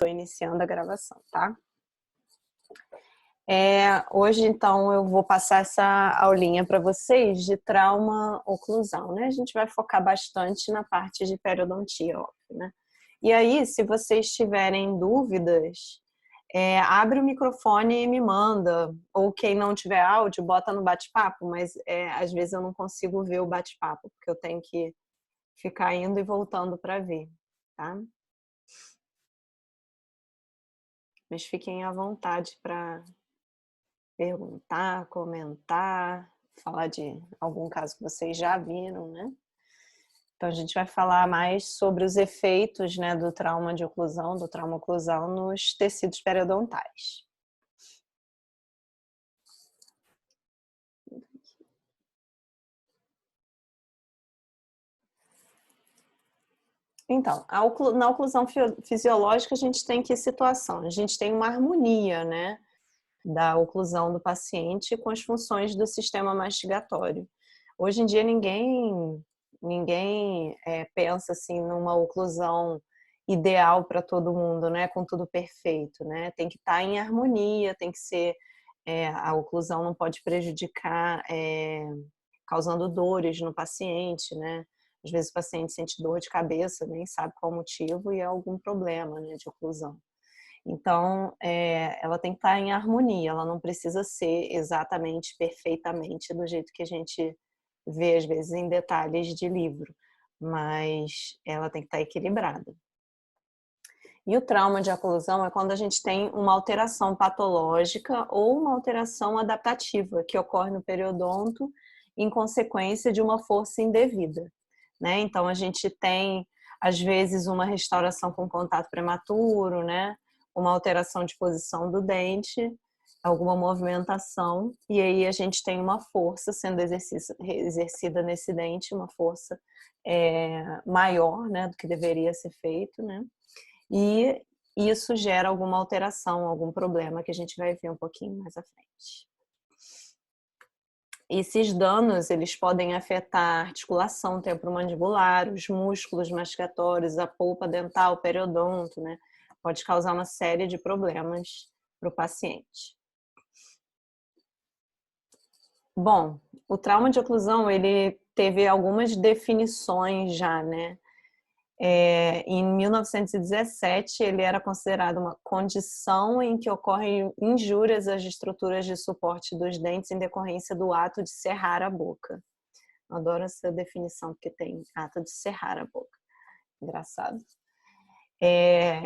Estou iniciando a gravação, tá? Hoje, então, eu vou passar essa aulinha para vocês de trauma-oclusão, né? A gente vai focar bastante na parte de periodontia, óbvio, né? E aí, se vocês tiverem dúvidas, abre o microfone e me manda. Ou quem não tiver áudio, bota no bate-papo, mas às vezes eu não consigo ver o bate-papo, porque eu tenho que ficar indo e voltando para ver, tá? Mas fiquem à vontade para perguntar, comentar, falar de algum caso que vocês já viram, né? Então a gente vai falar mais sobre os efeitos, né, do trauma de oclusão, do trauma-oclusão nos tecidos periodontais. Então, na oclusão fisiológica a gente tem que situação? A gente tem uma harmonia, né, da oclusão do paciente com as funções do sistema mastigatório. Hoje em dia ninguém pensa assim numa oclusão ideal para todo mundo, né, com tudo perfeito, né? Tem que estar em harmonia, tem que ser a oclusão não pode prejudicar, causando dores no paciente, né? Às vezes o paciente sente dor de cabeça, nem sabe qual o motivo e é algum problema, né, de oclusão. Então, ela tem que estar em harmonia, ela não precisa ser exatamente, perfeitamente do jeito que a gente vê, às vezes, em detalhes de livro, mas ela tem que estar equilibrada. E o trauma de oclusão é quando a gente tem uma alteração patológica ou uma alteração adaptativa que ocorre no periodonto em consequência de uma força indevida, né? Então, a gente tem, às vezes, uma restauração com contato prematuro, né? Uma alteração de posição do dente, alguma movimentação, e aí a gente tem uma força sendo exercida nesse dente, uma força maior, né, do que deveria ser feito, né? E isso gera alguma alteração, algum problema que a gente vai ver um pouquinho mais à frente. Esses danos, eles podem afetar a articulação temporomandibular, os músculos mastigatórios, a polpa dental, o periodonto, né? Pode causar uma série de problemas para o paciente. Bom, o trauma de oclusão, ele teve algumas definições já, né? Em 1917, ele era considerado uma condição em que ocorrem injúrias às estruturas de suporte dos dentes em decorrência do ato de cerrar a boca. Adoro essa definição, porque tem ato de cerrar a boca. Engraçado.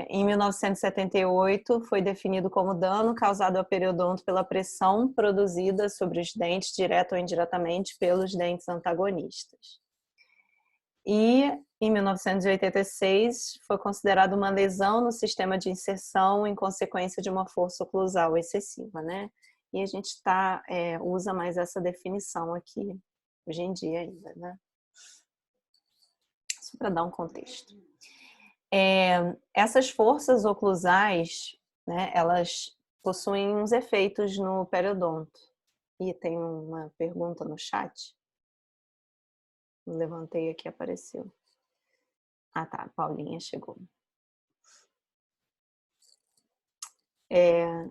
Em 1978, foi definido como dano causado ao periodonto pela pressão produzida sobre os dentes, direta ou indiretamente, pelos dentes antagonistas. E em 1986 foi considerado uma lesão no sistema de inserção em consequência de uma força oclusal excessiva, né? E a gente usa mais essa definição aqui hoje em dia ainda, né? Só para dar um contexto. Essas forças oclusais, né? Elas possuem uns efeitos no periodonto. E tem uma pergunta no chat. Levantei aqui, apareceu. Ah, tá, Paulinha chegou. E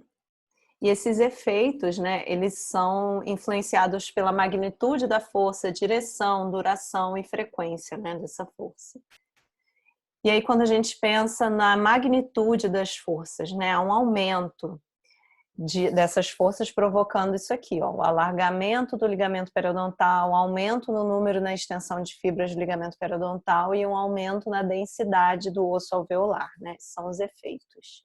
esses efeitos, né, eles são influenciados pela magnitude da força, direção, duração e frequência, né, dessa força. E aí, quando a gente pensa na magnitude das forças, né, há um aumento dessas forças provocando isso aqui, ó, o alargamento do ligamento periodontal, um aumento no número na extensão de fibras do ligamento periodontal e um aumento na densidade do osso alveolar, né? São os efeitos.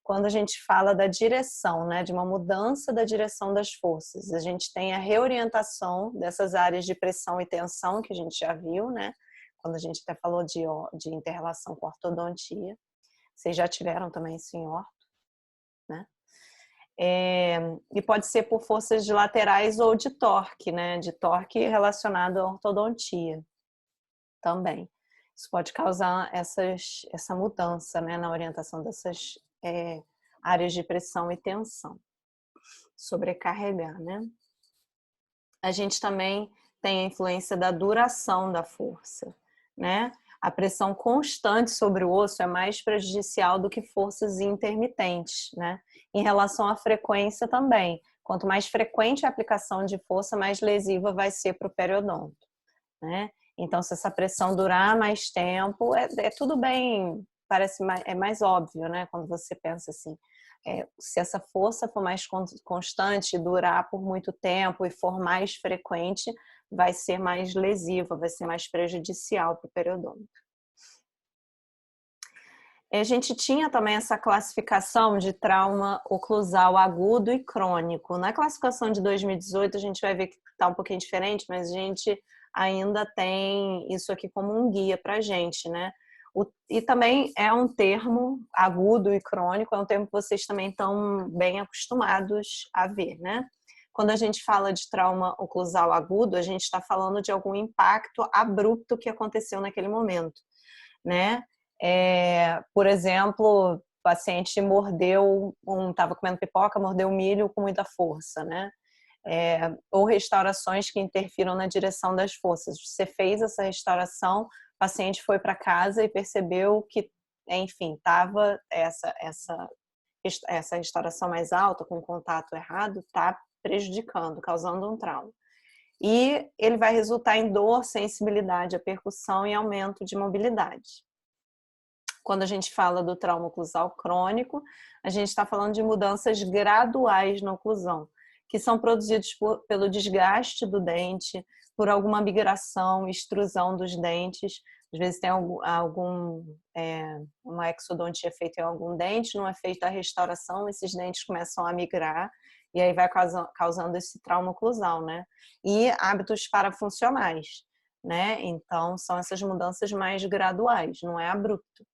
Quando a gente fala da direção, né, de uma mudança da direção das forças, a gente tem a reorientação dessas áreas de pressão e tensão que a gente já viu, né? Quando a gente até falou de inter-relação com ortodontia. Vocês já tiveram também isso em orto, né? E pode ser por forças laterais ou de torque, né? De torque relacionado à ortodontia também. Isso pode causar essa mudança, né, na orientação dessas áreas de pressão e tensão. Sobrecarregar, né? A gente também tem a influência da duração da força, né? A pressão constante sobre o osso é mais prejudicial do que forças intermitentes, né? Em relação à frequência também. Quanto mais frequente a aplicação de força, mais lesiva vai ser para o periodonto, né? Então, se essa pressão durar mais tempo, é tudo bem, parece mais óbvio, né? Quando você pensa assim, se essa força for mais constante, durar por muito tempo e for mais frequente, vai ser mais lesiva, vai ser mais prejudicial para o periodonto. A gente tinha também essa classificação de trauma oclusal agudo e crônico. Na classificação de 2018, a gente vai ver que está um pouquinho diferente, mas a gente ainda tem isso aqui como um guia para a gente, né? E também é um termo agudo e crônico, é um termo que vocês também estão bem acostumados a ver, né? Quando a gente fala de trauma oclusal agudo, a gente está falando de algum impacto abrupto que aconteceu naquele momento, né? Por exemplo, o paciente estava comendo pipoca, mordeu milho com muita força, né? Ou restaurações que interfiram na direção das forças. Você fez essa restauração, o paciente foi para casa e percebeu que, enfim, estava essa restauração mais alta, com contato errado, está prejudicando, causando um trauma. E ele vai resultar em dor, sensibilidade à percussão e aumento de mobilidade. Quando a gente fala do trauma oclusal crônico, a gente está falando de mudanças graduais na oclusão, que são produzidos pelo desgaste do dente, por alguma migração, extrusão dos dentes. Às vezes tem uma exodontia feita em algum dente, não é feita a restauração, esses dentes começam a migrar e aí vai causando esse trauma oclusal, né? E hábitos parafuncionais, né? Então, são essas mudanças mais graduais, não é abrupto.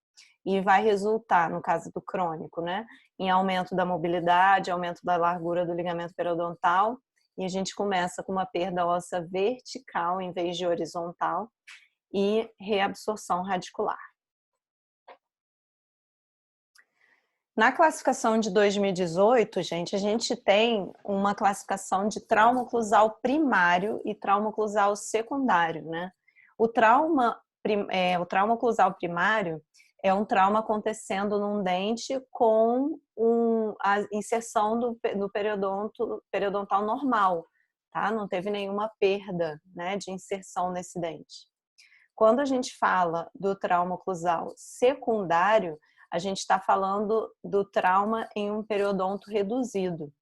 E vai resultar, no caso do crônico, né, em aumento da mobilidade, aumento da largura do ligamento periodontal, e a gente começa com uma perda óssea vertical em vez de horizontal e reabsorção radicular. Na classificação de 2018, gente, a gente tem uma classificação de trauma oclusal primário e trauma oclusal secundário, né? O trauma oclusal primário é um trauma acontecendo num dente com a inserção do periodontal normal, tá? Não teve nenhuma perda, né, de inserção nesse dente. Quando a gente fala do trauma oclusal secundário, a gente está falando do trauma em um periodonto reduzido,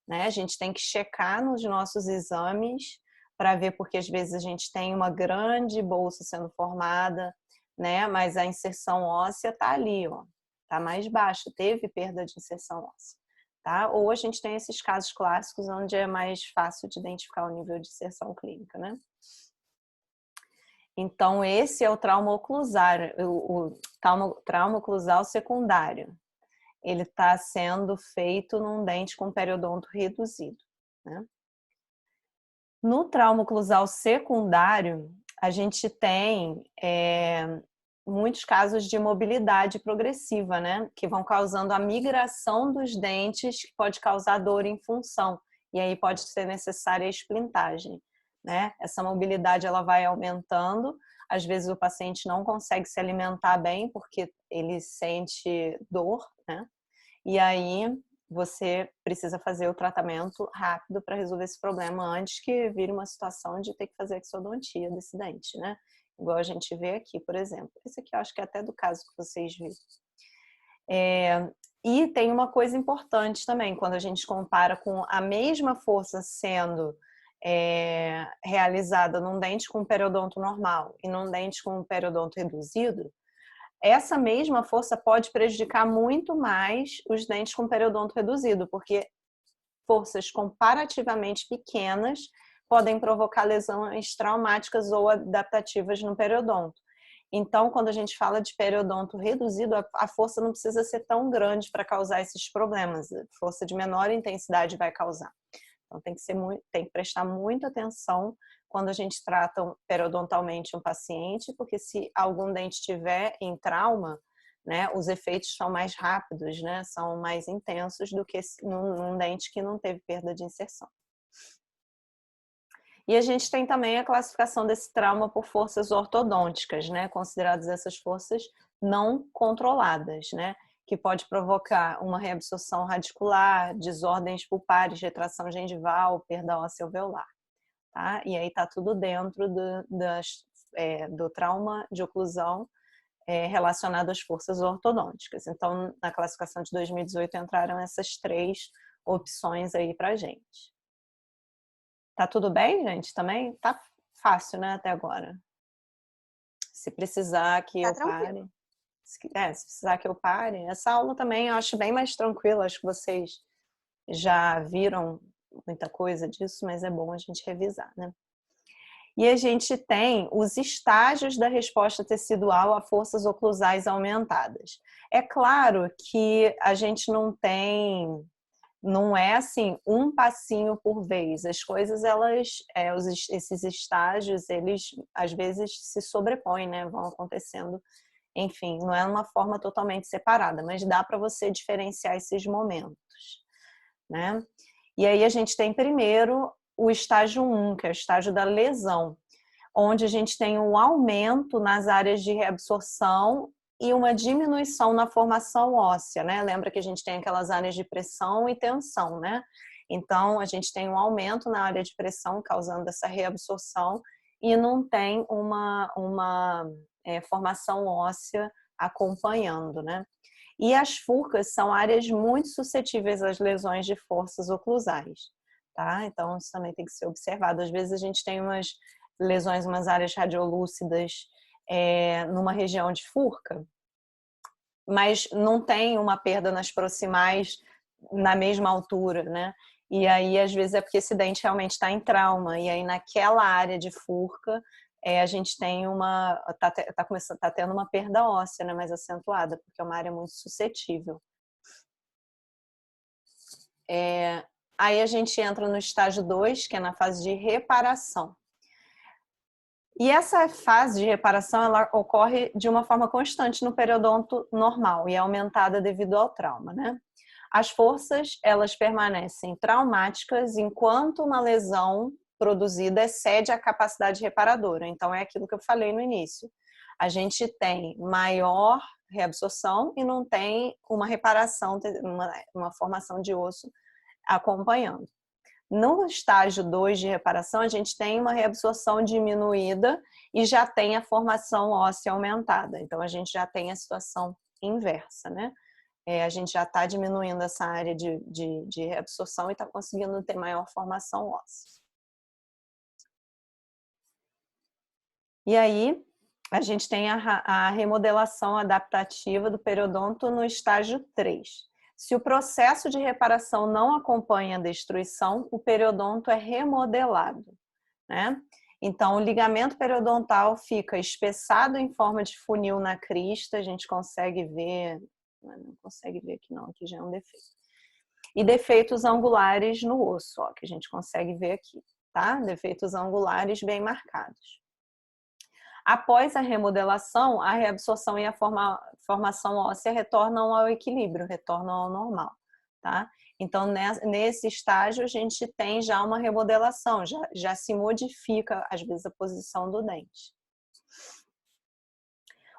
né? A gente tem que checar nos nossos exames para ver, porque às vezes a gente tem uma grande bolsa sendo formada, né? Mas a inserção óssea está ali, ó, está mais baixa, teve perda de inserção óssea, tá? Ou a gente tem esses casos clássicos onde é mais fácil de identificar o nível de inserção clínica, né? Então, esse é o trauma oclusal, o trauma oclusal secundário. Ele está sendo feito num dente com periodonto reduzido, né? No trauma oclusal secundário, a gente tem muitos casos de mobilidade progressiva, né? Que vão causando a migração dos dentes, que pode causar dor em função. E aí pode ser necessária a esplintagem, né? Essa mobilidade ela vai aumentando. Às vezes o paciente não consegue se alimentar bem porque ele sente dor, né? E aí você precisa fazer o tratamento rápido para resolver esse problema antes que vire uma situação de ter que fazer exodontia desse dente, né? Igual a gente vê aqui, por exemplo. Esse aqui eu acho que é até do caso que vocês viram. E tem uma coisa importante também, quando a gente compara com a mesma força sendo realizada num dente com periodonto normal e num dente com periodonto reduzido, essa mesma força pode prejudicar muito mais os dentes com periodonto reduzido, porque forças comparativamente pequenas podem provocar lesões traumáticas ou adaptativas no periodonto. Então, quando a gente fala de periodonto reduzido, a força não precisa ser tão grande para causar esses problemas. A força de menor intensidade vai causar. Então, tem que prestar muita atenção quando a gente trata periodontalmente um paciente, porque se algum dente tiver em trauma, né, os efeitos são mais rápidos, né, são mais intensos do que num dente que não teve perda de inserção. E a gente tem também a classificação desse trauma por forças ortodônticas, né? Consideradas essas forças não controladas, né? Que pode provocar uma reabsorção radicular, desordens pulpares, retração gengival, perda óssea alveolar, tá? E aí tá tudo dentro do trauma de oclusão relacionado às forças ortodônticas. Então, na classificação de 2018 entraram essas 3 opções aí pra gente. Tá tudo bem, gente? Também tá fácil, né, até agora. Se precisar que Tá eu tranquilo. pare. Se precisar que eu pare. Essa aula também eu acho bem mais tranquila. Acho que vocês já viram muita coisa disso, mas é bom a gente revisar, né? E a gente tem os estágios da resposta tecidual a forças oclusais aumentadas. É claro que a gente não é assim um passinho por vez. As coisas, esses estágios, eles às vezes se sobrepõem, né? Vão acontecendo. Enfim, não é uma forma totalmente separada, mas dá para você diferenciar esses momentos, né? E aí a gente tem primeiro o estágio 1, que é o estágio da lesão, onde a gente tem um aumento nas áreas de reabsorção e uma diminuição na formação óssea, né? Lembra que a gente tem aquelas áreas de pressão e tensão, né? Então, a gente tem um aumento na área de pressão causando essa reabsorção e não tem uma formação óssea acompanhando, né? E as furcas são áreas muito suscetíveis às lesões de forças oclusais, tá? Então, isso também tem que ser observado. Às vezes a gente tem umas lesões, umas áreas radiolúcidas numa região de furca, mas não tem uma perda nas proximais na mesma altura, né? E aí, às vezes, é porque esse dente realmente está em trauma. E aí, naquela área de furca, a gente tem tá tendo uma perda óssea, né, mais acentuada, porque é uma área muito suscetível. Aí a gente entra no estágio 2, que é na fase de reparação. E essa fase de reparação, ela ocorre de uma forma constante no periodonto normal e é aumentada devido ao trauma, né? As forças, elas permanecem traumáticas enquanto uma lesão produzida excede a capacidade reparadora. Então, é aquilo que eu falei no início. A gente tem maior reabsorção e não tem uma reparação, uma formação de osso acompanhando. No estágio 2 de reparação, a gente tem uma reabsorção diminuída e já tem a formação óssea aumentada. Então, a gente já tem a situação inversa, né? A gente já está diminuindo essa área de reabsorção e está conseguindo ter maior formação óssea. E aí, a gente tem a remodelação adaptativa do periodonto no estágio 3. Se o processo de reparação não acompanha a destruição, o periodonto é remodelado, né? Então, o ligamento periodontal fica espessado em forma de funil na crista, a gente consegue ver, não consegue ver aqui não, aqui já é um defeito. E defeitos angulares no osso, ó, que a gente consegue ver aqui, tá? Defeitos angulares bem marcados. Após a remodelação, a reabsorção e a formação óssea retornam ao equilíbrio, retornam ao normal, tá? Então, nesse estágio, a gente tem já uma remodelação, já se modifica, às vezes, a posição do dente.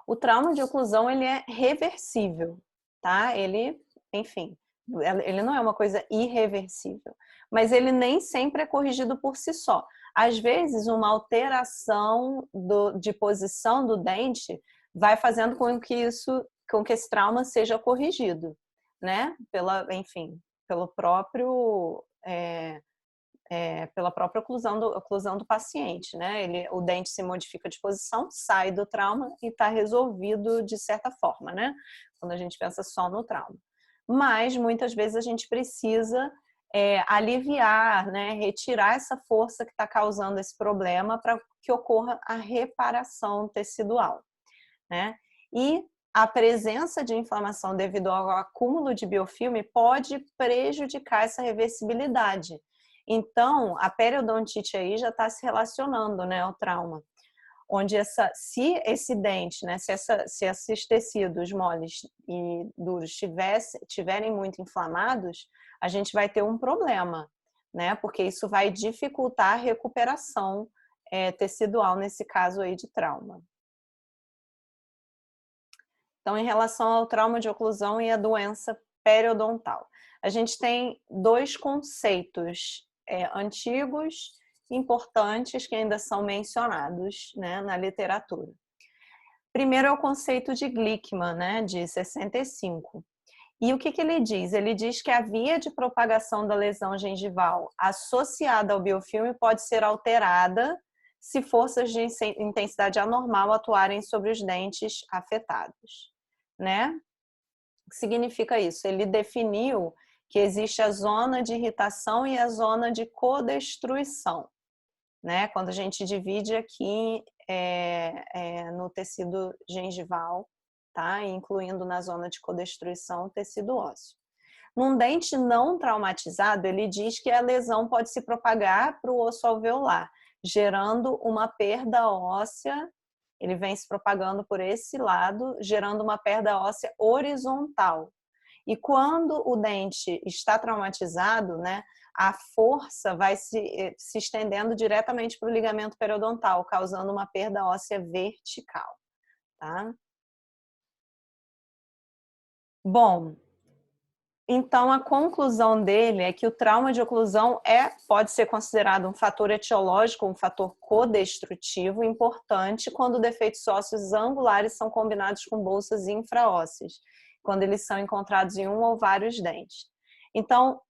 O trauma de oclusão, ele é reversível, tá? Ele, enfim, ele não é uma coisa irreversível, mas ele nem sempre é corrigido por si só. Às vezes, uma alteração de posição do dente vai fazendo com que esse trauma seja corrigido, né? Pela própria oclusão do paciente, né? O dente se modifica de posição, sai do trauma e está resolvido de certa forma, né? Quando a gente pensa só no trauma. Mas, muitas vezes, a gente precisa aliviar, né? Retirar essa força que está causando esse problema para que ocorra a reparação tecidual, né? E a presença de inflamação devido ao acúmulo de biofilme pode prejudicar essa reversibilidade. Então, a periodontite aí já está se relacionando, né, ao trauma. Onde se esse dente, né, se esses tecidos moles e duros tiverem muito inflamados, a gente vai ter um problema, né? Porque isso vai dificultar a recuperação tecidual nesse caso aí de trauma. Então, em relação ao trauma de oclusão e a doença periodontal, a gente tem dois conceitos antigos, importantes, que ainda são mencionados, né, na literatura. Primeiro é o conceito de Glickman, né, de 65. E o que ele diz? Ele diz que a via de propagação da lesão gengival associada ao biofilme pode ser alterada se forças de intensidade anormal atuarem sobre os dentes afetados, né? O que significa isso? Ele definiu que existe a zona de irritação e a zona de codestruição, né? Quando a gente divide aqui no tecido gengival, tá? Incluindo na zona de codestruição o tecido ósseo. Num dente não traumatizado, ele diz que a lesão pode se propagar para o osso alveolar, gerando uma perda óssea. Ele vem se propagando por esse lado, gerando uma perda óssea horizontal. E quando o dente está traumatizado, né, a força vai se estendendo diretamente para o ligamento periodontal, causando uma perda óssea vertical, tá? Bom, então a conclusão dele é que o trauma de oclusão pode ser considerado um fator etiológico, um fator codestrutivo importante quando defeitos ósseos angulares são combinados com bolsas infraósseas, quando eles são encontrados em um ou vários dentes. Então,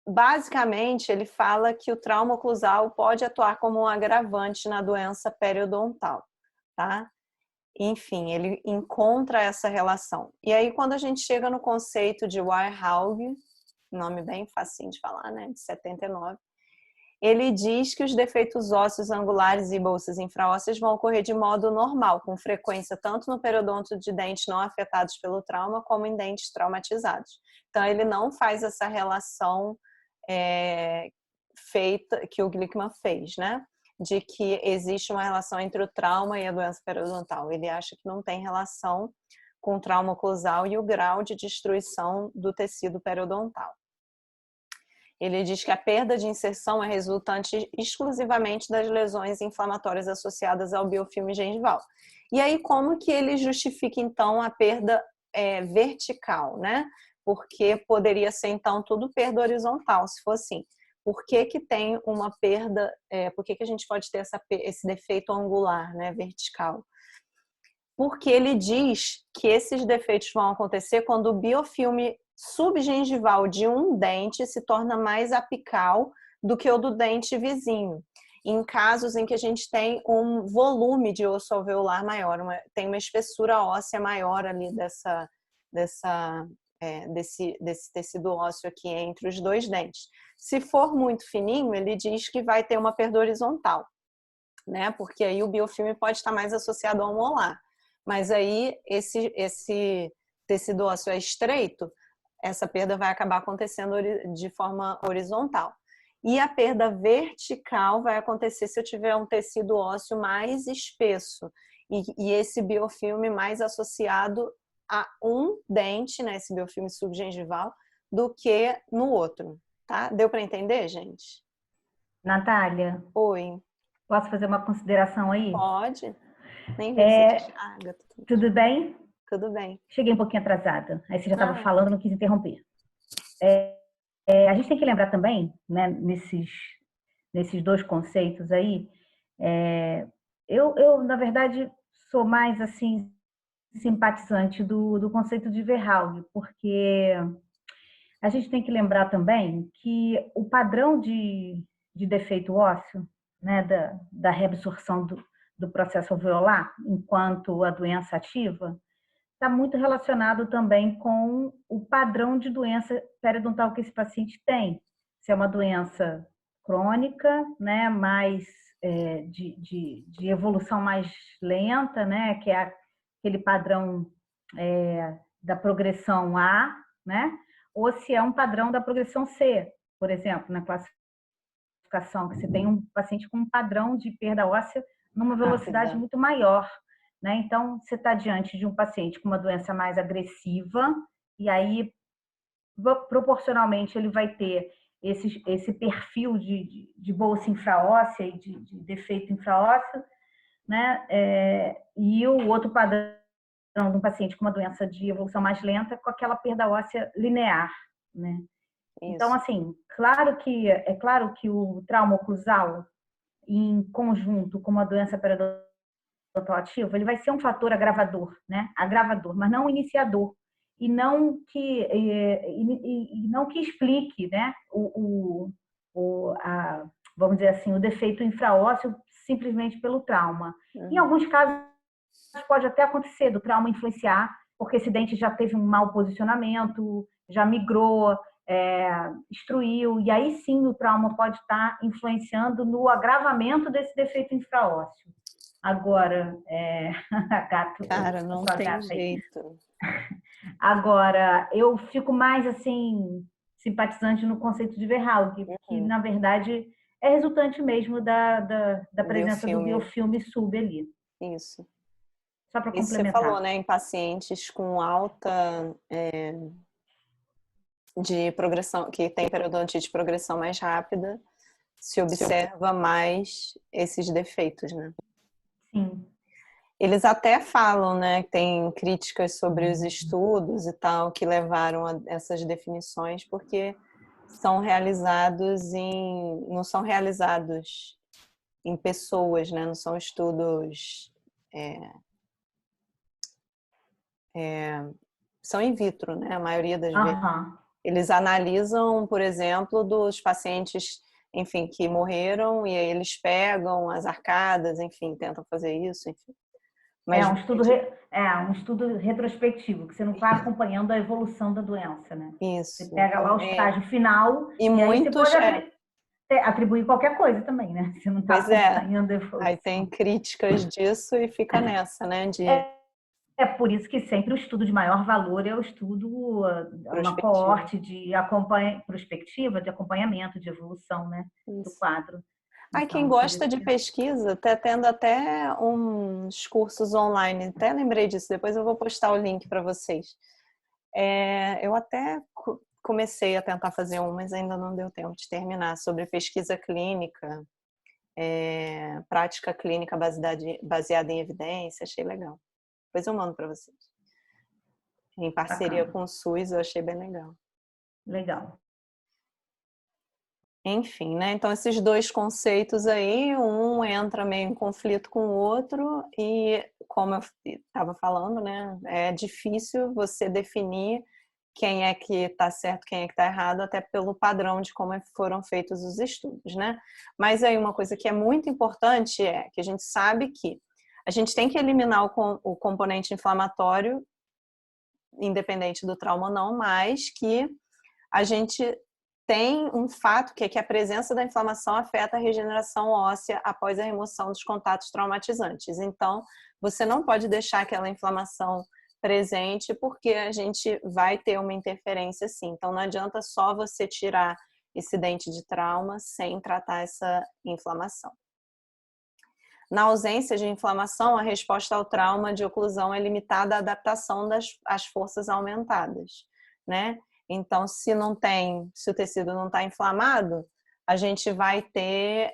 basicamente, ele fala que o trauma oclusal pode atuar como um agravante na doença periodontal, tá? Enfim, ele encontra essa relação. E aí, quando a gente chega no conceito de Warhawk, nome bem facinho de falar, né, de 79, ele diz que os defeitos ósseos angulares e bolsas infraósseas vão ocorrer de modo normal, com frequência tanto no periodonto de dentes não afetados pelo trauma, como em dentes traumatizados. Então, ele não faz essa relação feita, que o Glickman fez, né? De que existe uma relação entre o trauma e a doença periodontal. Ele acha que não tem relação com o trauma oclusal e o grau de destruição do tecido periodontal. Ele diz que a perda de inserção é resultante exclusivamente das lesões inflamatórias associadas ao biofilme gengival. E aí, como que ele justifica, então, a perda vertical, né? Porque poderia ser, então, tudo perda horizontal, se for assim. Por que que tem uma perda, por que que a gente pode ter esse defeito angular, né, vertical? Porque ele diz que esses defeitos vão acontecer quando o biofilme subgengival de um dente se torna mais apical do que o do dente vizinho. Em casos em que a gente tem um volume de osso alveolar maior, tem uma espessura óssea maior ali desse tecido ósseo aqui entre os dois dentes. Se for muito fininho, ele diz que vai ter uma perda horizontal, né? Porque aí o biofilme pode estar mais associado ao molar. Mas aí esse tecido ósseo é estreito, essa perda vai acabar acontecendo de forma horizontal. E a perda vertical vai acontecer se eu tiver um tecido ósseo mais espesso e esse biofilme mais associado a um dente, né, esse biofilme subgengival, do que no outro, tá? Deu para entender, gente? Natália, Oi. posso fazer uma consideração aí? Pode. Nem vi que você tinha... Agatha. Tudo bem? Tudo bem. Cheguei um pouquinho atrasada. Aí você já estava Ah, falando, não quis interromper. A gente tem que lembrar também, né, nesses dois conceitos aí, eu, na verdade, sou mais, assim, simpatizante do conceito de Verhaeuge, porque a gente tem que lembrar também que o padrão de defeito ósseo, né, da reabsorção do processo alveolar, enquanto a doença ativa, está muito relacionado também com o padrão de doença periodontal que esse paciente tem. Se é uma doença crônica, né, mais de evolução mais lenta, né, que é aquele padrão da progressão A, né, ou se é um padrão da progressão C, por exemplo, na classificação, que você tem um paciente com um padrão de perda óssea numa velocidade muito maior, né? Então, você está diante de um paciente com uma doença mais agressiva, e aí, proporcionalmente, ele vai ter esse perfil de bolsa infraóssea e de defeito infraósseo, né? E o outro padrão de um paciente com uma doença de evolução mais lenta com aquela perda óssea linear, né? Então, Isso. assim, é claro que o trauma oclusal, em conjunto com uma doença periodontal, ele vai ser um fator agravador, né? Agravador, mas não iniciador. E não que explique, né? Vamos dizer assim, o defeito infraósseo simplesmente pelo trauma. Em alguns casos, pode até acontecer do trauma influenciar, porque esse dente já teve um mau posicionamento, já migrou, instruiu, e aí sim o trauma pode estar influenciando no agravamento desse defeito infraósseo. Agora, Cara, a não sua tem gata aí. jeito. Agora, eu fico mais assim simpatizante no conceito de Verhalg, que Uhum. na verdade é resultante mesmo da presença do Biofilme, biofilme sub ali. isso. Só para Isso você falou, complementar. né? Em pacientes com alta de progressão, que tem periodontite de progressão mais rápida, se observa mais esses defeitos, né? Sim. Eles até falam, né, que tem críticas sobre os estudos e tal que levaram a essas definições, porque não são realizados em pessoas, né? Não são estudos, são in vitro, né? A maioria das vezes. Aham. Eles analisam, por exemplo, dos pacientes, enfim, que morreram e aí eles pegam as arcadas, enfim, tentam fazer isso, enfim. É Mas um estudo retrospectivo, que você não está acompanhando a evolução da doença, né? Você isso, pega lá então o estágio final e e aí você muitos, pode atribuir qualquer coisa também, né? Você não está pois é, acompanhando a aí tem evolução. críticas disso e fica nessa, né, de É por isso que sempre o estudo de maior valor é o estudo, uma prospectiva. coorte prospectiva, de acompanhamento, de evolução, né, do Isso. quadro. Aí quem Então, por gosta isso de que... pesquisa, tá tendo até uns cursos online, até lembrei disso, depois eu vou postar o link para vocês. Eu até comecei a tentar fazer um, mas ainda não deu tempo de terminar, sobre pesquisa clínica, prática clínica baseada em evidência, achei legal. Depois eu mando para vocês. Em parceria Bacana. com o SUS, eu achei bem legal. Legal. Enfim, né? Então esses dois conceitos aí, um entra meio em conflito com o outro e, como eu estava falando, né? É difícil você definir quem é que está certo, quem é que está errado, até pelo padrão de como foram feitos os estudos, né? Mas aí uma coisa que é muito importante é que a gente sabe que a gente tem que eliminar o componente inflamatório, independente do trauma ou não, mas que a gente tem um fato que é que a presença da inflamação afeta a regeneração óssea após a remoção dos contatos traumatizantes. Então, você não pode deixar aquela inflamação presente porque a gente vai ter uma interferência sim. Então, não adianta só você tirar esse dente de trauma sem tratar essa inflamação. Na ausência de inflamação, a resposta ao trauma de oclusão é limitada à adaptação às forças aumentadas, né? Então, se o tecido não está inflamado, a gente vai ter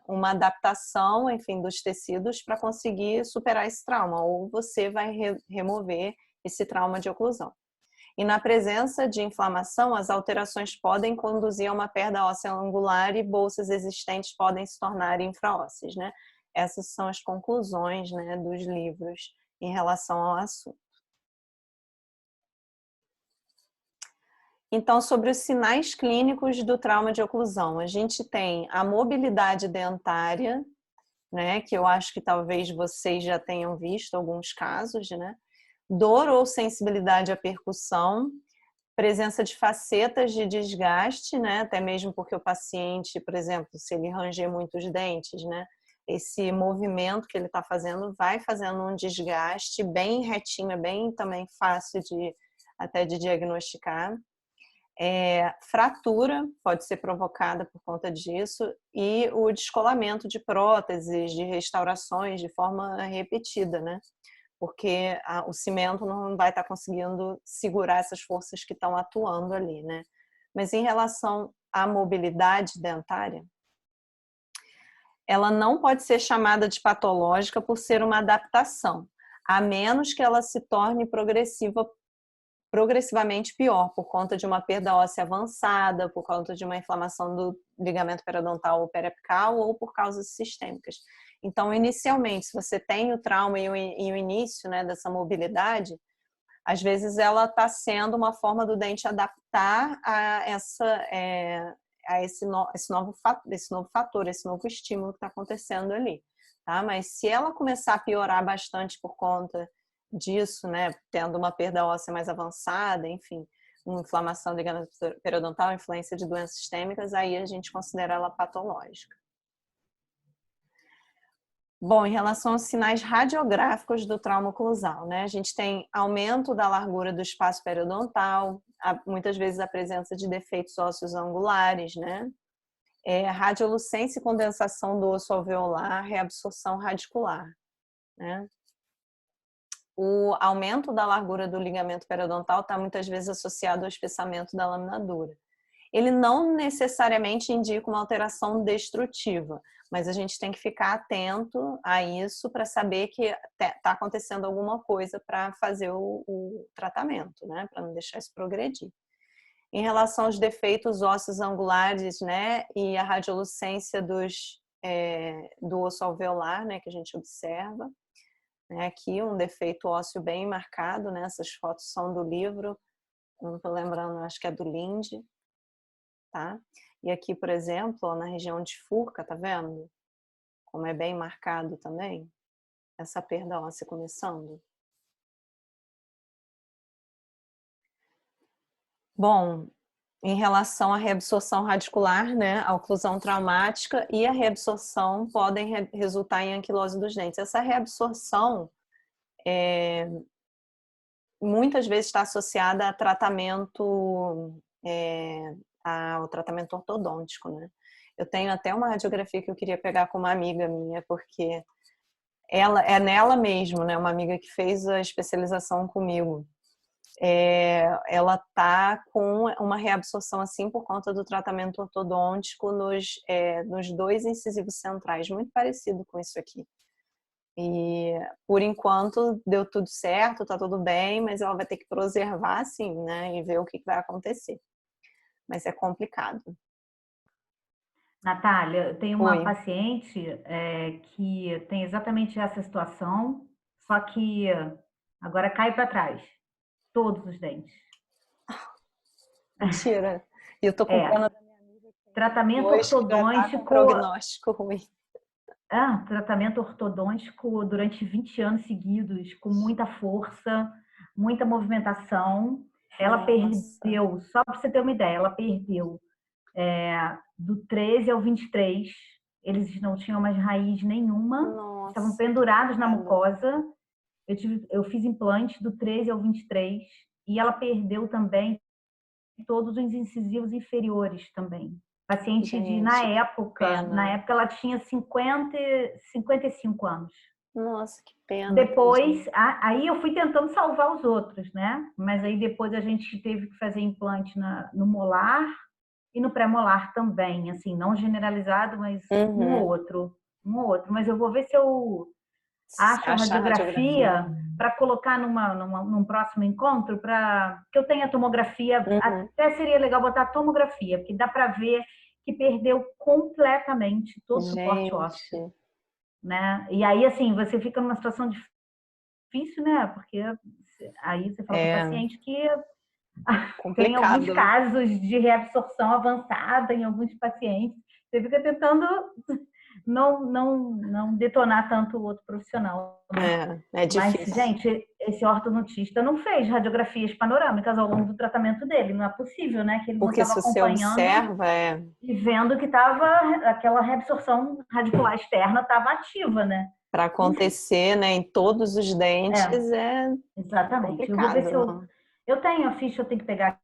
uma adaptação, enfim, dos tecidos para conseguir superar esse trauma, ou você vai remover esse trauma de oclusão. E na presença de inflamação, as alterações podem conduzir a uma perda óssea angular e bolsas existentes podem se tornar infraósseas, né? Essas são as conclusões, né, dos livros em relação ao assunto. Então, sobre os sinais clínicos do trauma de oclusão, a gente tem a mobilidade dentária, né, que eu acho que talvez vocês já tenham visto alguns casos, né? Dor ou sensibilidade à percussão, presença de facetas de desgaste, né? Até mesmo porque o paciente, por exemplo, se ele ranger muito os dentes, né? Esse movimento que ele está fazendo vai fazendo um desgaste bem retinho, é bem também fácil até de diagnosticar. Fratura pode ser provocada por conta disso e o descolamento de próteses, de restaurações de forma repetida, né? Porque o cimento não vai estar conseguindo segurar essas forças que estão atuando ali, né? Mas em relação à mobilidade dentária, ela não pode ser chamada de patológica por ser uma adaptação, a menos que ela se torne progressivamente pior, por conta de uma perda óssea avançada, por conta de uma inflamação do ligamento periodontal ou periapical ou por causas sistêmicas. Então, inicialmente, se você tem o trauma e o início, né, dessa mobilidade, às vezes ela está sendo uma forma do dente adaptar a esse novo fator, esse novo estímulo que está acontecendo ali. Tá? Mas se ela começar a piorar bastante por conta disso, né, tendo uma perda óssea mais avançada, enfim, uma inflamação do ligamento periodontal, influência de doenças sistêmicas, aí a gente considera ela patológica. Bom, em relação aos sinais radiográficos do trauma oclusal, né? A gente tem aumento da largura do espaço periodontal, muitas vezes a presença de defeitos ósseos angulares, né? Radiolucência e condensação do osso alveolar, reabsorção radicular, né? O aumento da largura do ligamento periodontal está muitas vezes associado ao espessamento da lâmina dura. Ele não necessariamente indica uma alteração destrutiva, mas a gente tem que ficar atento a isso para saber que está acontecendo alguma coisa para fazer o tratamento, né? Para não deixar isso progredir. Em relação aos defeitos ósseos angulares, né? E a radiolucência do osso alveolar, né? Que a gente observa. Aqui um defeito ósseo bem marcado, né? Essas fotos são do livro, não estou lembrando, acho que é do Linde. Tá? E aqui, por exemplo, na região de Furca, tá vendo? Como é bem marcado também, essa perda óssea começando. Bom, em relação à reabsorção radicular, né, a oclusão traumática e a reabsorção podem resultar em anquilose dos dentes. Essa reabsorção muitas vezes está associada a tratamento ao tratamento ortodôntico, né? Eu tenho até uma radiografia que eu queria pegar com uma amiga minha, porque ela é nela mesmo, né? Uma amiga que fez a especialização comigo. Ela tá com uma reabsorção assim por conta do tratamento ortodôntico nos dois incisivos centrais, muito parecido com isso aqui. E por enquanto deu tudo certo, tá tudo bem, mas ela vai ter que preservar assim, né? E ver o que vai acontecer. Mas é complicado. Natália, eu tenho uma Oi. paciente que tem exatamente essa situação, só que agora cai para trás, todos os dentes. Mentira. E eu tô com pena da minha amiga que tem tratamento dois que já tá com ortodôntico, prognóstico ruim. tratamento ortodôntico durante 20 anos seguidos, com muita força, muita movimentação. Ela perdeu, só para você ter uma ideia, ela perdeu do 13 ao 23, eles não tinham mais raiz nenhuma, estavam pendurados na mucosa. Eu fiz implante do 13 ao 23 e ela perdeu também todos os incisivos inferiores também. Paciente Gente, na época ela tinha 55 anos. Nossa, que pena. Depois, aí eu fui tentando salvar os outros, né? Mas aí depois a gente teve que fazer implante no molar e no pré-molar também, assim, não generalizado, mas um ou outro. Mas eu vou ver se eu acho a radiografia para colocar num próximo encontro, para que eu tenha tomografia. Até seria legal botar a tomografia, porque dá para ver que perdeu completamente todo o suporte ósseo. Né? E aí, assim, você fica numa situação difícil, né? Porque aí você fala com o paciente que tem alguns casos de reabsorção avançada em alguns pacientes. Você fica tentando não detonar tanto o outro profissional. Né? É difícil. Mas, gente, esse ortodontista não fez radiografias panorâmicas ao longo do tratamento dele. Não é possível, né? Que ele não estava acompanhando e vendo que aquela reabsorção radicular externa estava ativa, né? Para acontecer, né, em todos os dentes exatamente. Eu vou ver se eu tenho a ficha, eu tenho que pegar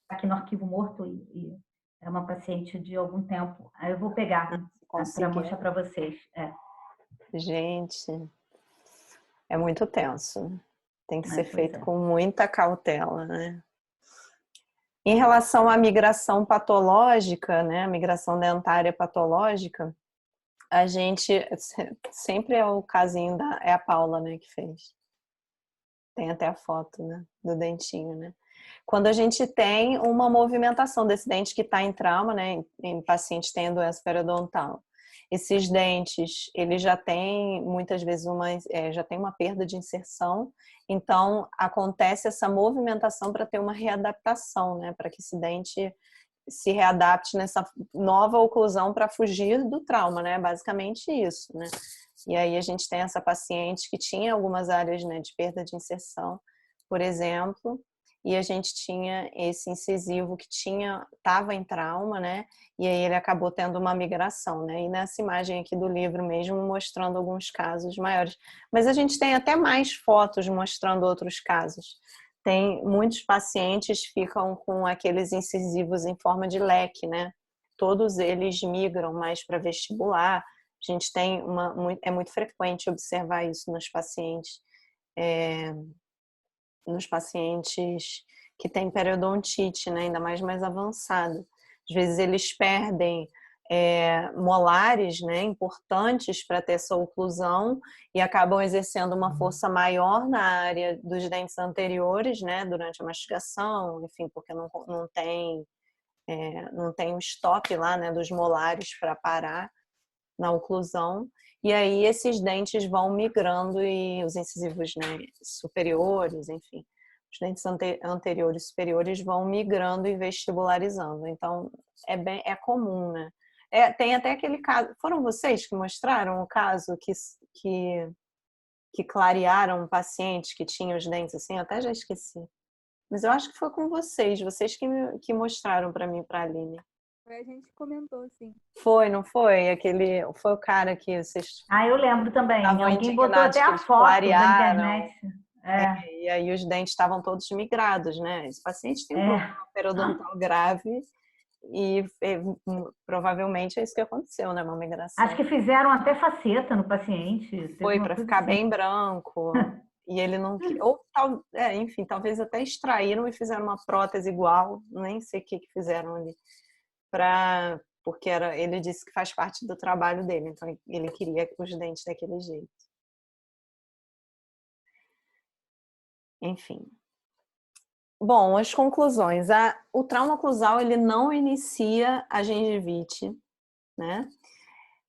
aqui no arquivo morto e é uma paciente de algum tempo. Aí eu vou pegar para mostrar para vocês. Gente, é muito tenso. Tem que ser feito com muita cautela, né? Em relação à migração patológica, né, a migração dentária patológica, a gente sempre é o casinho é a Paula, né, que fez. Tem até a foto, né, do dentinho, né? Quando a gente tem uma movimentação desse dente que está em trauma, né, em pacientes que têm doença periodontal, esses dentes, eles já têm muitas vezes já tem uma perda de inserção, então acontece essa movimentação para ter uma readaptação, né, para que esse dente se readapte nessa nova oclusão para fugir do trauma, né? Basicamente isso, né? E aí a gente tem essa paciente que tinha algumas áreas, né, de perda de inserção, por exemplo, e a gente tinha esse incisivo que estava em trauma, né? E aí ele acabou tendo uma migração, né? E nessa imagem aqui do livro mesmo mostrando alguns casos maiores. Mas a gente tem até mais fotos mostrando outros casos. Tem muitos pacientes ficam com aqueles incisivos em forma de leque, né? Todos eles migram mais para vestibular. A gente tem é muito frequente observar isso nos pacientes que têm periodontite, né? Ainda mais avançada. Às vezes eles perdem molares, né, importantes para ter essa oclusão e acabam exercendo uma força maior na área dos dentes anteriores, né, durante a mastigação, enfim, porque não tem um stop lá, né, dos molares para parar na oclusão. E aí esses dentes vão migrando e os incisivos, né, superiores, enfim, os dentes anteriores e superiores vão migrando e vestibularizando. Então, é comum, né? Tem até aquele caso... Foram vocês que mostraram o caso que clarearam um paciente que tinha os dentes assim? Eu até já esqueci. Mas eu acho que foi com vocês que mostraram para mim, para a Aline. A gente comentou, sim. Foi, não foi? Foi o cara que vocês... Eu lembro também. Alguém botou até a foto clarearam. da internet. E aí os dentes estavam todos migrados, né? Esse paciente tem um problema periodontal grave e provavelmente é isso que aconteceu, né? Uma migração. Acho que fizeram até faceta no paciente. Foi para ficar bem branco. E ele não... Ou, enfim, talvez até extraíram e fizeram uma prótese igual. Nem sei o que fizeram ali. Porque ele disse que faz parte do trabalho dele. Então, ele queria os dentes daquele jeito. Enfim. Bom, as conclusões. O trauma oclusal, ele não inicia a gengivite, né?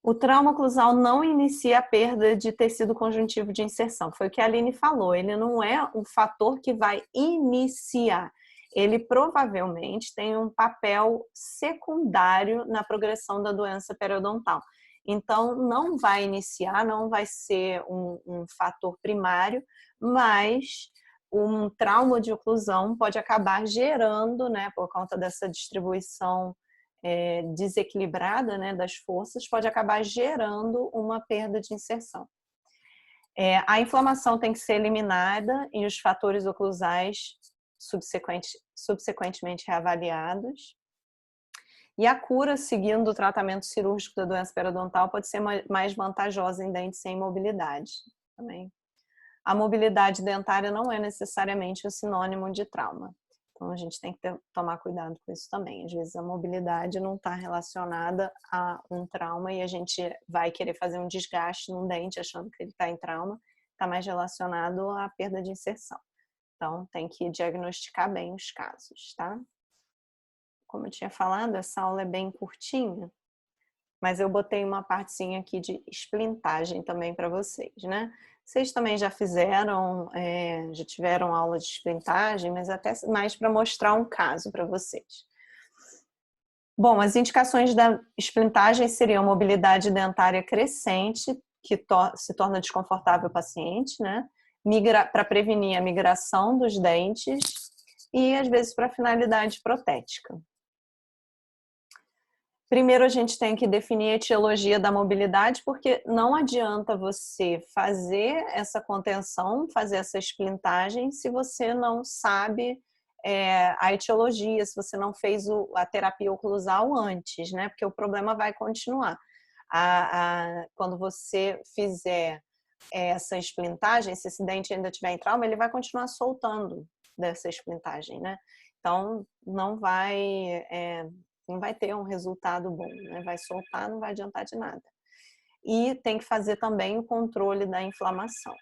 O trauma oclusal não inicia a perda de tecido conjuntivo de inserção. Foi o que a Aline falou. Ele não é um fator que vai iniciar. Ele provavelmente tem um papel secundário na progressão da doença periodontal. Então, não vai iniciar, não vai ser um fator primário, mas um trauma de oclusão pode acabar gerando, né, por conta dessa distribuição desequilibrada, né, das forças, pode acabar gerando uma perda de inserção. A inflamação tem que ser eliminada e os fatores oclusais subsequentemente reavaliados. E a cura, seguindo o tratamento cirúrgico da doença periodontal, pode ser mais vantajosa em dentes sem mobilidade também. A mobilidade dentária não é necessariamente um sinônimo de trauma. Então, a gente tem que tomar cuidado com isso também. Às vezes, a mobilidade não está relacionada a um trauma e a gente vai querer fazer um desgaste num dente achando que ele está em trauma. Está mais relacionado à perda de inserção. Então, tem que diagnosticar bem os casos, tá? Como eu tinha falado, essa aula é bem curtinha, mas eu botei uma partezinha aqui de esplintagem também para vocês, né? Vocês também já fizeram, já tiveram aula de esplintagem, mas até mais para mostrar um caso para vocês. Bom, as indicações da esplintagem seriam mobilidade dentária crescente, que se torna desconfortável o paciente, né? Para prevenir a migração dos dentes e, às vezes, para finalidade protética. Primeiro, a gente tem que definir a etiologia da mobilidade, porque não adianta você fazer essa contenção, fazer essa esplintagem, se você não sabe a etiologia, se você não fez a terapia oclusal antes, né? Porque o problema vai continuar. Quando você fizer essa esplintagem, se esse dente ainda tiver em trauma, ele vai continuar soltando dessa esplintagem, né? Então, não vai ter um resultado bom, né? Vai soltar, não vai adiantar de nada. E tem que fazer também o controle da inflamação.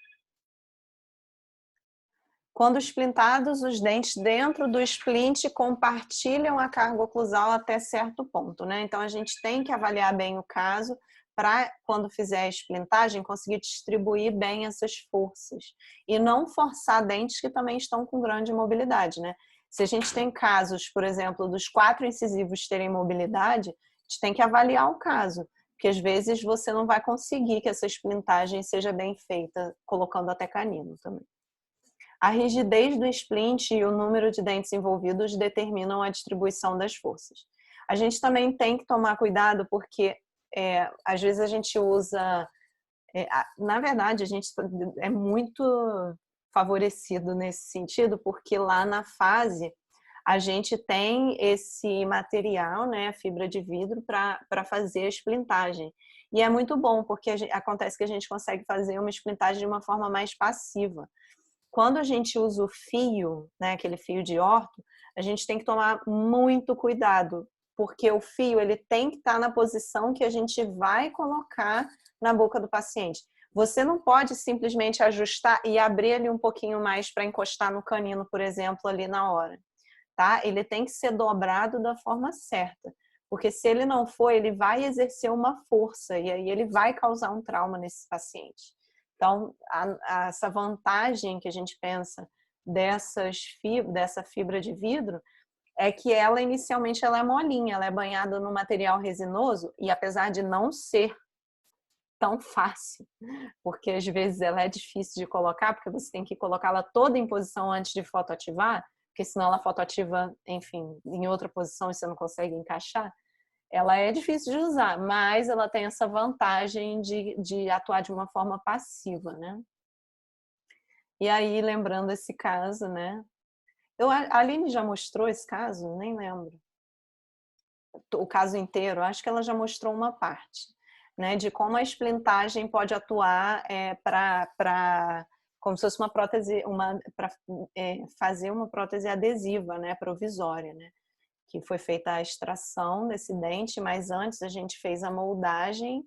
Quando esplintados, os dentes dentro do splint compartilham a carga oclusal até certo ponto, né? Então, a gente tem que avaliar bem o caso para, quando fizer a esplintagem, conseguir distribuir bem essas forças. E não forçar dentes que também estão com grande mobilidade, né? Se a gente tem casos, por exemplo, dos 4 incisivos terem mobilidade, a gente tem que avaliar o caso, porque às vezes você não vai conseguir que essa esplintagem seja bem feita, colocando até canino também. A rigidez do splint e o número de dentes envolvidos determinam a distribuição das forças. A gente também tem que tomar cuidado porque às vezes a gente usa... na verdade, a gente é muito favorecido nesse sentido porque lá na fase a gente tem esse material, né, a fibra de vidro, para fazer a esplintagem. E é muito bom porque acontece que a gente consegue fazer uma esplintagem de uma forma mais passiva. Quando a gente usa o fio, né, aquele fio de orto, a gente tem que tomar muito cuidado, porque o fio ele tem que estar na posição que a gente vai colocar na boca do paciente. Você não pode simplesmente ajustar e abrir ali um pouquinho mais para encostar no canino, por exemplo, ali na hora, tá? Ele tem que ser dobrado da forma certa, porque se ele não for, ele vai exercer uma força e aí ele vai causar um trauma nesse paciente. Então, essa vantagem que a gente pensa dessa fibra de vidro é que ela inicialmente ela é molinha, ela é banhada no material resinoso e apesar de não ser tão fácil, porque às vezes ela é difícil de colocar, porque você tem que colocá-la toda em posição antes de fotoativar, porque senão ela fotoativa, enfim, em outra posição e você não consegue encaixar. Ela é difícil de usar, mas ela tem essa vantagem de atuar de uma forma passiva, né? E aí, lembrando esse caso, né? A Aline já mostrou esse caso? Nem lembro. O caso inteiro, acho que ela já mostrou uma parte, né? De como a esplintagem pode atuar como se fosse uma prótese, para fazer uma prótese adesiva, né? Provisória, né? Que foi feita a extração desse dente, mas antes a gente fez a moldagem,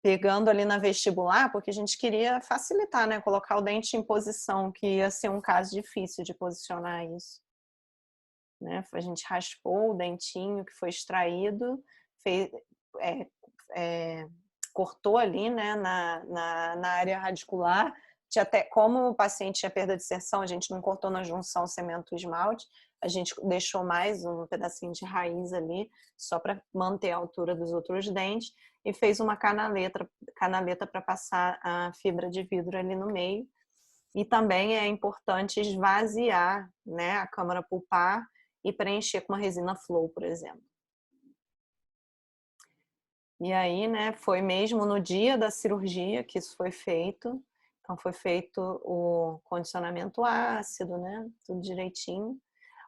pegando ali na vestibular, porque a gente queria facilitar, né? Colocar o dente em posição, que ia ser um caso difícil de posicionar isso. Né? A gente raspou o dentinho que foi extraído, cortou ali, né? na área radicular. Como o paciente tinha perda de inserção, a gente não cortou na junção cemento-esmalte, a gente deixou mais um pedacinho de raiz ali, só para manter a altura dos outros dentes, e fez uma canaleta para passar a fibra de vidro ali no meio. E também é importante esvaziar, né, a câmara pulpar e preencher com uma resina flow, por exemplo. E aí, né, foi mesmo no dia da cirurgia que isso foi feito. Então, foi feito o condicionamento ácido, né, tudo direitinho,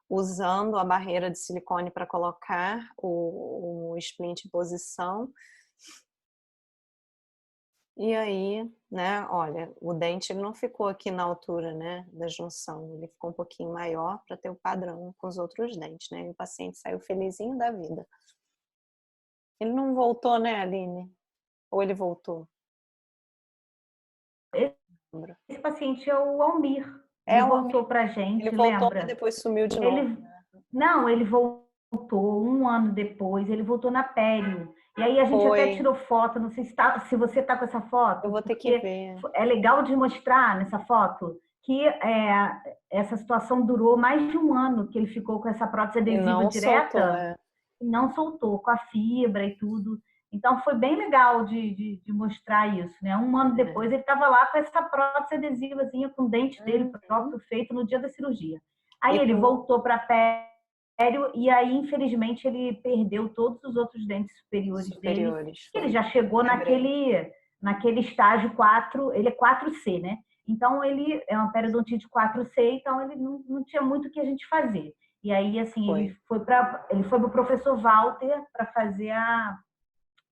usando a barreira de silicone para colocar o splint em posição. E aí, né, olha, o dente ele não ficou aqui na altura, né, da junção, ele ficou um pouquinho maior para ter o padrão com os outros dentes, né, e o paciente saiu felizinho da vida. Ele não voltou, né, Aline? Ou ele voltou? Esse paciente é o Almir. Ele voltou para a gente, ele voltou, lembra? mas depois sumiu de novo. Não, ele voltou um ano depois, ele voltou na pério. E aí a gente até tirou foto, não sei se você está com essa foto. Eu vou ter que ver. É legal de mostrar nessa foto que essa situação durou mais de um ano, que ele ficou com essa prótese adesiva direta. E não soltou, com a fibra e tudo. Então foi bem legal de mostrar isso, né? Um ano depois ele estava lá com essa prótese adesivazinha com o dente dele próprio feito no dia da cirurgia. Aí ele voltou para pério e aí infelizmente ele perdeu todos os outros dentes superiores dele. Ele já chegou naquele estágio 4, ele é 4C, né? Então ele é uma periodontite 4C, então ele não tinha muito o que a gente fazer. E aí assim, ele foi para o professor Walter para fazer a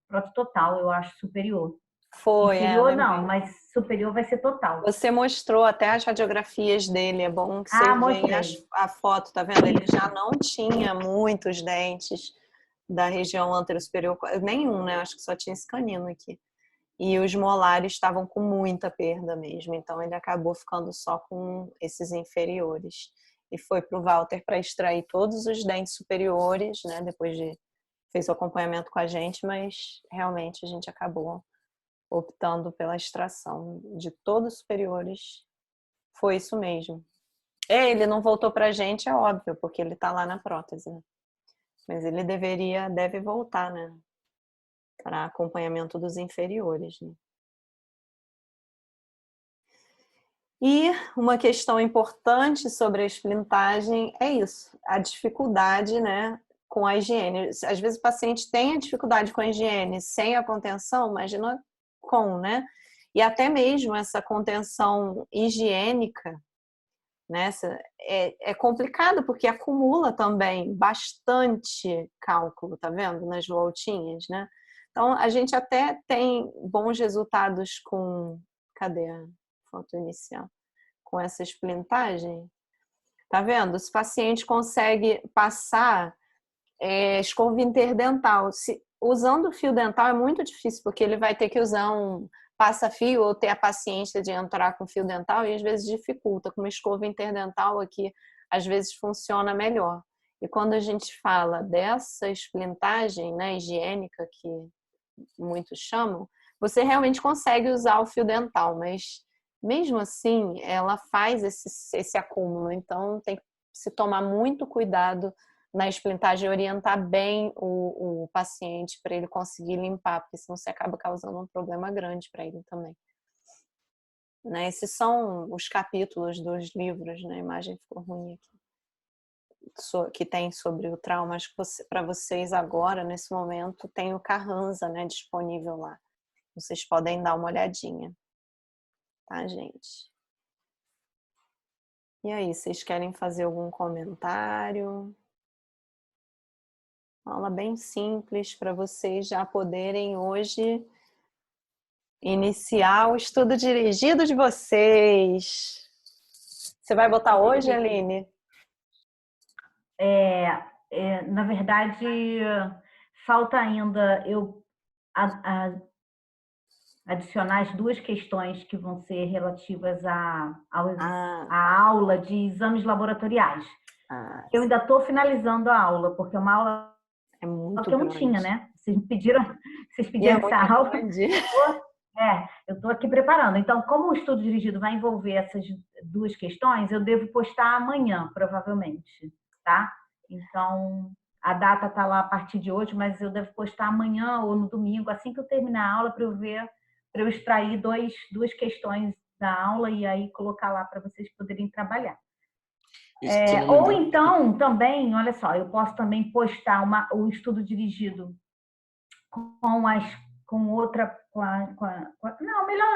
prótese total, eu acho, superior. Inferior não, mas superior vai ser total. Você mostrou até as radiografias dele, é bom que Ah, vocês veem mostrei. a foto, tá vendo? Ele já não tinha muitos dentes da região anterosuperior, nenhum, né? Acho que só tinha esse canino aqui. E os molares estavam com muita perda mesmo, então ele acabou ficando só com esses inferiores. E foi para o Walter para extrair todos os dentes superiores, né? Depois de fez o acompanhamento com a gente, mas realmente a gente acabou optando pela extração de todos os superiores. Foi isso mesmo. Ele não voltou para a gente, é óbvio, porque ele está lá na prótese, né? Mas ele deve voltar, né? Para acompanhamento dos inferiores, né? E uma questão importante sobre a esplintagem é isso, a dificuldade, né, com a higiene. Às vezes o paciente tem a dificuldade com a higiene sem a contenção, imagina com, né? E até mesmo essa contenção higiênica, né, é complicado porque acumula também bastante cálculo, tá vendo? Nas voltinhas, né? Então a gente até tem bons resultados com... Cadê a foto inicial? Com essa esplintagem. Tá vendo? Esse paciente consegue passar escova interdental. Usando o fio dental é muito difícil, porque ele vai ter que usar um passa-fio ou ter a paciência de entrar com fio dental e às vezes dificulta. Com uma escova interdental aqui, às vezes funciona melhor. E quando a gente fala dessa esplintagem, né, higiênica, que muitos chamam, você realmente consegue usar o fio dental, mas mesmo assim ela faz esse acúmulo, então tem que se tomar muito cuidado na esplintagem e orientar bem o paciente para ele conseguir limpar, porque senão você acaba causando um problema grande para ele também. Né? Esses são os capítulos dos livros, né? A imagem ficou ruim aqui, que tem sobre o trauma. Acho que para vocês agora, nesse momento, tem o Carranza, né, disponível lá. Vocês podem dar uma olhadinha. Tá, gente? E aí, vocês querem fazer algum comentário? Aula bem simples para vocês já poderem hoje iniciar o estudo dirigido de vocês. Você vai botar hoje, Aline? Na verdade, falta ainda eu adicionar as duas questões que vão ser relativas à aula de exames laboratoriais. Eu ainda estou finalizando a aula, porque é uma aula muito que eu não tinha, né? Vocês pediram essa aula. Eu estou aqui preparando. Então, como o estudo dirigido vai envolver essas duas questões, eu devo postar amanhã, provavelmente, tá? Então, a data está lá a partir de hoje, mas eu devo postar amanhã ou no domingo, assim que eu terminar a aula, para eu extrair duas questões da aula e aí colocar lá para vocês poderem trabalhar. Ou então, também, olha só, eu posso também postar o estudo dirigido não,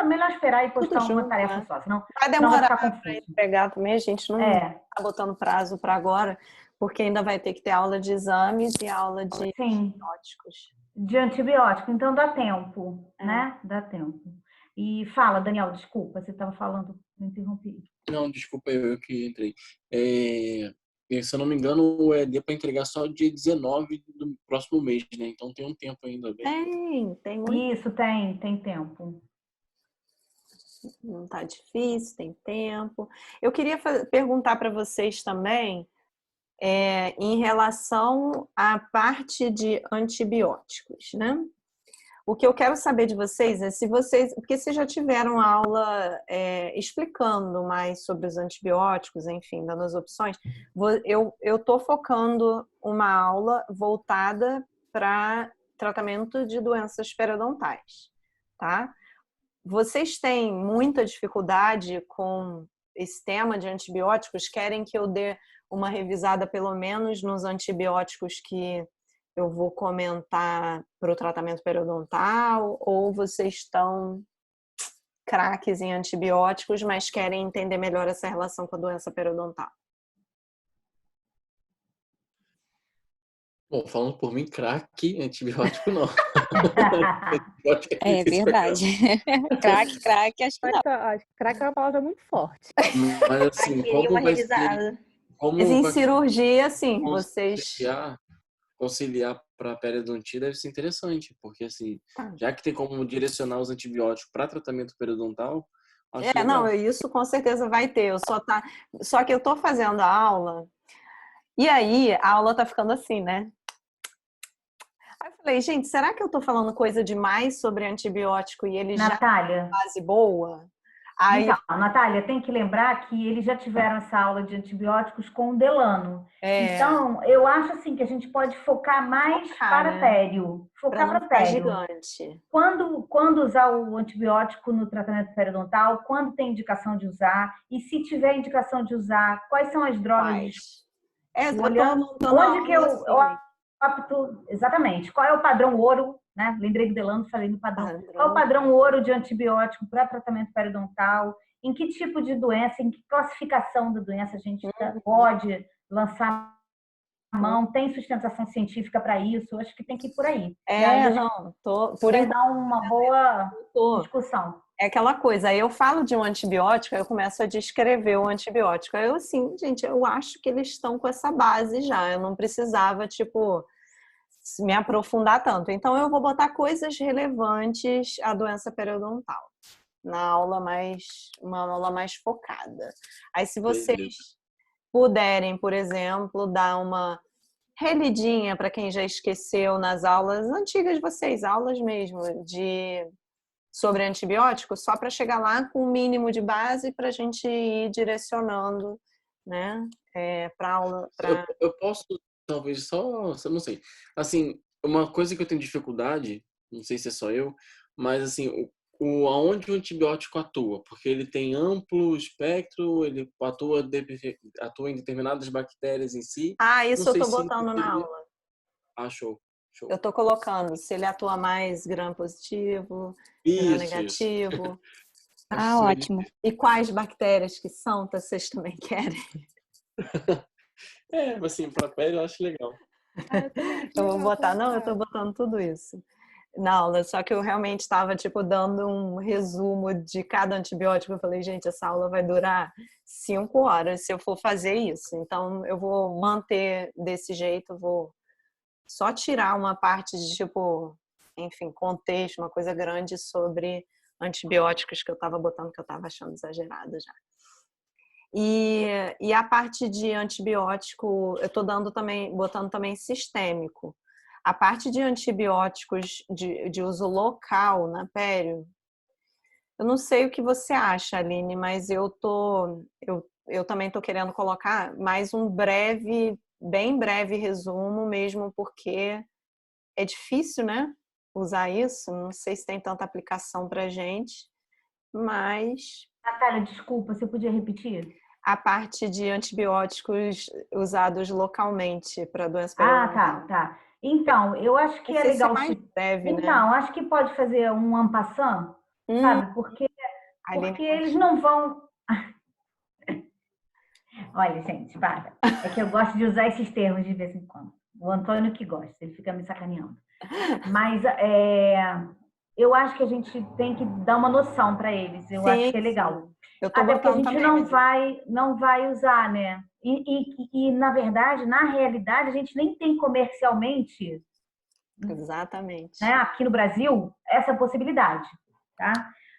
melhor esperar e postar uma tarefa só, senão vai demorar para entregar também, a gente não está botando prazo para agora, porque ainda vai ter que ter aula de exames e aula de antibióticos. De antibiótico, então dá tempo, né? Dá tempo. E fala, Daniel, desculpa, você estava falando, me interrompi. Não, desculpa, eu que entrei. Se eu não me engano, deu para entregar só dia 19 do próximo mês, né? Então tem um tempo ainda. Tem muito. Isso, tem tempo. Não tá difícil, tem tempo. Eu queria perguntar para vocês também em relação à parte de antibióticos, né? O que eu quero saber de vocês é se vocês, porque vocês já tiveram aula explicando mais sobre os antibióticos, enfim, dando as opções. Eu estou focando uma aula voltada para tratamento de doenças periodontais, tá? Vocês têm muita dificuldade com esse tema de antibióticos? Querem que eu dê uma revisada pelo menos nos antibióticos que eu vou comentar para o tratamento periodontal, ou vocês estão craques em antibióticos, mas querem entender melhor essa relação com a doença periodontal? Bom, falando por mim, crack, antibiótico não. Antibiótico é É verdade. Crack, acho que não. Acho que crack é uma palavra muito forte. Mas Vai assim, querer uma como vai ser, revisada. Mas como em vai cirurgia, sim, vocês. conciliar para a periodontia deve ser interessante, porque assim, Tá. já que tem como direcionar os antibióticos para tratamento periodontal, acho Não, legal. isso com certeza vai ter. Só que eu tô fazendo a aula, e aí a aula tá ficando assim, né? Aí eu falei, gente, será que eu tô falando coisa demais sobre antibiótico e ele já tem Natália, base boa? Aí, então, Natália, tem que lembrar que eles já tiveram essa aula de antibióticos com o Delano. Então, eu acho assim que a gente pode focar mais para né? pério. Pra Focar não para ficar pério. gigante. Quando usar o antibiótico no tratamento periodontal, quando tem indicação de usar, e se tiver indicação de usar, quais são as drogas de Faz. Eu tô escolha, montando a onde que aula eu assim. opto, exatamente, qual é o padrão ouro, né? Lembrei do Delano, falei no padrão. Padrão. Qual é o padrão ouro de antibiótico para tratamento periodontal? Em que tipo de doença, em que classificação da doença a gente pode lançar a mão? Tem sustentação científica para isso? Acho que tem que ir por aí. E aí Não, por vai enquanto dar uma boa discussão. é aquela coisa. Aí eu falo de um antibiótico, aí eu começo a descrever o antibiótico. Aí eu assim, gente, eu acho que eles estão com essa base já. Eu não precisava, tipo, me aprofundar tanto. Então eu vou botar coisas relevantes à doença periodontal uma aula mais focada. Aí se vocês Beleza. puderem, por exemplo, dar uma relidinha para quem já esqueceu nas aulas antigas de vocês, aulas mesmo sobre antibióticos, só para chegar lá com o mínimo de base para a gente ir direcionando, né, para aula. Eu posso, talvez, eu não sei. Assim, uma coisa que eu tenho dificuldade, não sei se é só eu, mas assim, aonde o antibiótico atua, porque ele tem amplo espectro, ele atua em determinadas bactérias em si. Não Isso eu sei tô se botando na aula. Show. Eu tô colocando se ele atua mais gram positivo, gram Isso. negativo. Ótimo. E quais bactérias que são, vocês também querem? Assim, para pele eu acho legal. Eu também acho Eu vou legal botar, não, eu tô colocar. botando tudo isso na aula, só que eu realmente estava, tipo, dando um resumo de cada antibiótico. Eu falei, gente, essa aula vai durar 5 horas se eu for fazer isso. Então, eu vou manter desse jeito, eu vou só tirar uma parte de, tipo, enfim, contexto, uma coisa grande sobre antibióticos que eu estava botando, que eu estava achando exagerado já. E a parte de antibiótico, eu estou botando também sistêmico. A parte de antibióticos de uso local na pério, eu não sei o que você acha, Aline, mas eu também estou querendo colocar mais um bem breve resumo mesmo, porque é difícil, né? Usar isso, não sei se tem tanta aplicação pra gente, mas Natália, desculpa, você podia repetir? a parte de antibióticos usados localmente para doença periodontal. Tá. Então, eu acho que é Esse é legal. mais breve, né? Então, acho que pode fazer um en passant, sabe? Porque Aline, eles não vão. Olha, gente, para. É que eu gosto de usar esses termos de vez em quando. O Antônio que gosta, ele fica me sacaneando. Mas eu acho que a gente tem que dar uma noção para eles. Eu acho que é legal. Eu tô Até porque a botando gente também, não vai usar, né? E, na verdade, na realidade, a gente nem tem comercialmente, exatamente. né, aqui no Brasil, essa possibilidade, tá?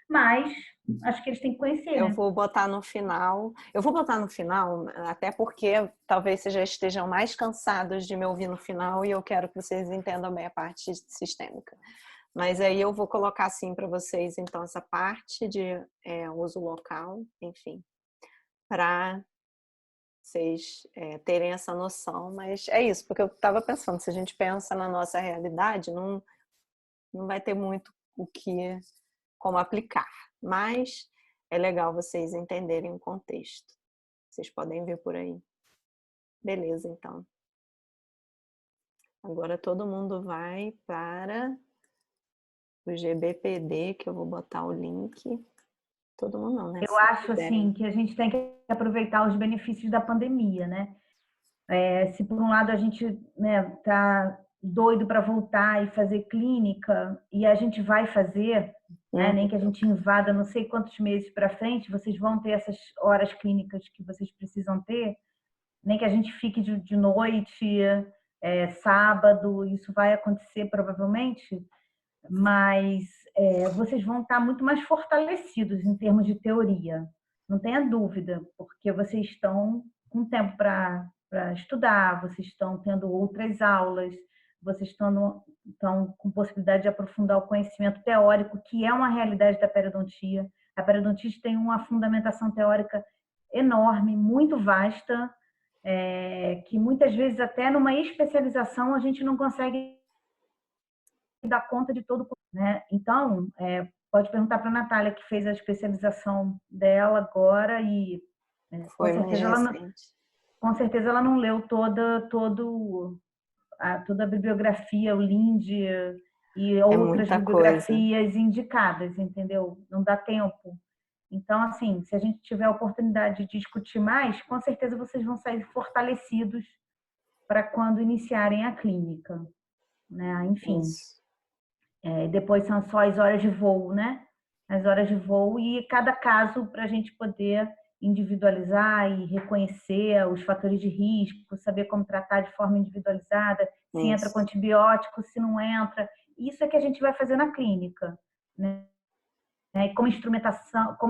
Mas acho que eles têm que conhecer, Eu né? vou botar no final. Eu vou botar no final, até porque talvez vocês já estejam mais cansados de me ouvir no final e eu quero que vocês entendam bem a parte sistêmica. Mas aí eu vou colocar assim para vocês, então, essa parte de uso local, enfim, para vocês terem essa noção. Mas é isso, porque eu estava pensando, se a gente pensa na nossa realidade, não vai ter muito como aplicar. Mas é legal vocês entenderem o contexto. Vocês podem ver por aí. Beleza, então. Agora todo mundo vai para o GBPD, que eu vou botar o link. Todo mundo não, né? Eu acho assim que a gente tem que aproveitar os benefícios da pandemia, né? Se por um lado a gente, né, tá doido para voltar e fazer clínica, e a gente vai fazer, né, nem que a gente invada não sei quantos meses para frente, vocês vão ter essas horas clínicas que vocês precisam ter, nem que a gente fique de noite, sábado, isso vai acontecer provavelmente, mas vocês vão estar muito mais fortalecidos em termos de teoria, não tenha dúvida, porque vocês estão com tempo para estudar, vocês estão tendo outras aulas, vocês estão com possibilidade de aprofundar o conhecimento teórico, que é uma realidade da periodontia. A periodontia tem uma fundamentação teórica enorme, muito vasta, que muitas vezes até numa especialização a gente não consegue dar conta de todo, né? Então, pode perguntar para a Natália, que fez a especialização dela agora e Foi mais recente. Com certeza ela não leu toda a bibliografia, o Lind e outras bibliografias indicadas, entendeu? Não dá tempo. Então, assim, se a gente tiver a oportunidade de discutir mais, com certeza vocês vão sair fortalecidos para quando iniciarem a clínica, né? Enfim. Depois são só as horas de voo, né? As horas de voo e cada caso para a gente poder individualizar e reconhecer os fatores de risco, saber como tratar de forma individualizada, se entra com antibiótico, se não entra. Isso é que a gente vai fazer na clínica, né? Como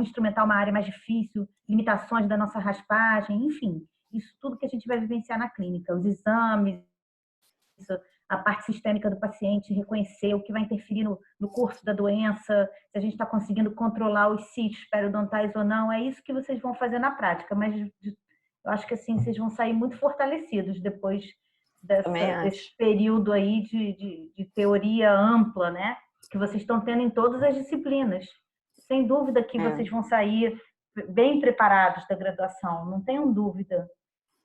instrumentar uma área mais difícil, limitações da nossa raspagem, enfim, isso tudo que a gente vai vivenciar na clínica, os exames, a parte sistêmica do paciente, reconhecer o que vai interferir no curso da doença, se a gente está conseguindo controlar os sítios periodontais ou não, é isso que vocês vão fazer na prática, mas eu acho que assim, vocês vão sair muito fortalecidos depois desse período aí de teoria ampla, né? Que vocês estão tendo em todas as disciplinas. Sem dúvida que vocês vão sair bem preparados da graduação, não tenham dúvida,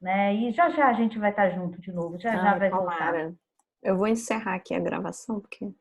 né? E já a gente vai estar junto de novo, já vai voltar. Eu vou encerrar aqui a gravação, porque